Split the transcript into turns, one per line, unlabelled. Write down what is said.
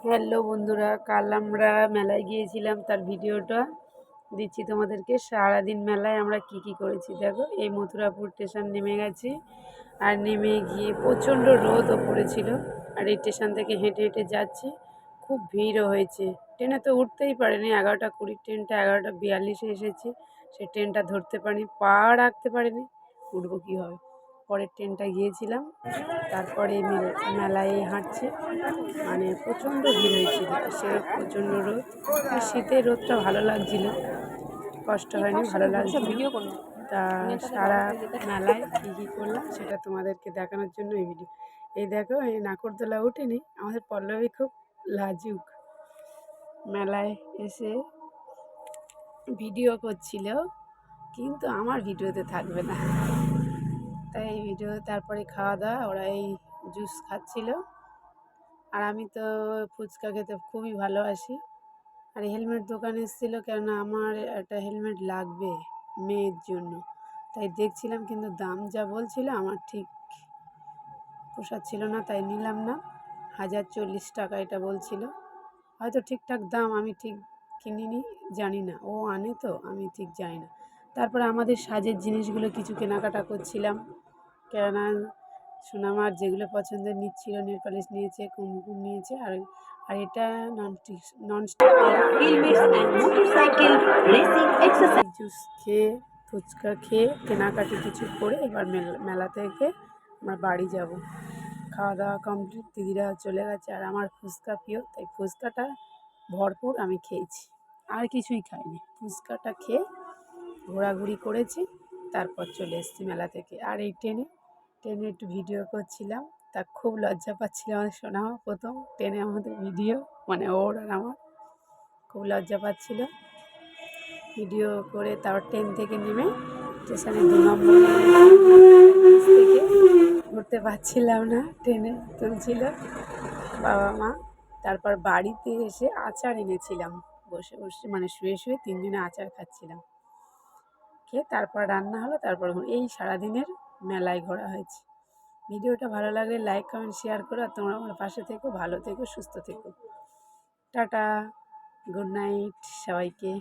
Hello বন্ধুরা, কাল আমরা মেলায় গিয়েছিলাম, তার ভিডিওটা দিচ্ছি তোমাদেরকে। সারাদিন মেলায় আমরা কি করেছি দেখো। এই মথুরাপুর স্টেশন নেমে গেছি, আর নেমে গিয়ে প্রচণ্ড রোদও পড়েছিল, আর এই স্টেশন থেকে হেঁটে হেঁটে যাচ্ছি। খুব ভিড়ও হয়েছে, ট্রেনে তো উঠতেই পারিনি। 11:20 ট্রেনটা 11:42 এসেছি, সেই ট্রেনটা ধরতে পারিনি, পা রাখতে পারিনি, উঠবো কীভাবে। পরের ট্রেনটা গিয়েছিলাম, তারপরে মেলায় হাঁটছি। মানে প্রচণ্ড ভিড় হয়েছিল, সে প্রচণ্ড রোদ, আর শীতের রোদটা ভালো লাগছিল, কষ্ট হয়নি, ভালো লাগছিল। তা সারা মেলায় কী করলাম সেটা তোমাদেরকে দেখানোর জন্য এই ভিডিও। এই দেখো, এই নাকরদোলা উঠিনি, আমাদের পল্লবী খুব লাজুক, মেলায় এসে ভিডিও করছিল, কিন্তু আমার ভিডিওতে থাকবে না, তাই এই ভিডিও। তারপরে খাওয়া দাওয়া, ওরা এই জুস খাচ্ছিল, আর আমি তো ফুচকা খেতে খুবই ভালোবাসি। আর হেলমেট দোকানে এসেছিলো, কেননা আমার একটা হেলমেট লাগবে মেয়ের জন্য, তাই দেখছিলাম, কিন্তু দাম যা বলছিল আমার ঠিক পোষাচ্ছিল না, তাই নিলাম না। 1040 টাকা এটা বলছিল, হয়তো ঠিকঠাক দাম, আমি ঠিক কিনিনি, জানি না, ও আনে তো আমি ঠিক জানি না। তারপরে আমাদের সাজের জিনিসগুলো কিছু কেনাকাটা করছিলাম, কেননা সোনামার যেগুলো পছন্দের নিচ্ছিল, নেল পালিশ নিয়েছে, কুমকুম নিয়েছে, আর এটা ননস্টিক জুস খেয়ে, ফুচকা খেয়ে, কেনাকাটি কিছু করে এবার মেলা থেকে আমরা বাড়ি যাব। খাওয়া দাওয়া কমপ্লিট, দিদিরা চলে গেছে, আর আমার ফুচকা প্রিয়, তাই ফুচকাটা ভরপুর আমি খেয়েছি, আর কিছুই খাইনি। ফুচকাটা খেয়ে ঘোরাঘুরি করেছি, তারপর চলে এসেছি মেলা থেকে। আর এই ট্রেনে একটু ভিডিও করছিলাম, তা খুব লজ্জা পাচ্ছিল আমাদের সোনামা, প্রথম ট্রেনে আমাদের ভিডিও, মানে ওর আর আমার, খুব লজ্জা পাচ্ছিল। ভিডিও করে তারপর ট্রেন থেকে নেমে স্টেশনে 2 নম্বর থেকে উঠতে পারছিলাম না, ট্রেনে তুলছিল বাবা মা। তারপর বাড়িতে এসে আচার এনেছিলাম, বসে বসে মানে শুয়ে শুয়ে 3 জনে আচার খাচ্ছিলাম, খেয়ে তারপর রান্না হলো। তারপর এই সারাদিনের মেলায় ঘোরা হয়েছে। ভিডিওটা ভালো লাগলে লাইক কমেন্ট শেয়ার করো, আর তোমরা আমার পাশে থেকো, ভালো থেকো, সুস্থ থেকো। টাটা, গুড নাইট সবাইকে।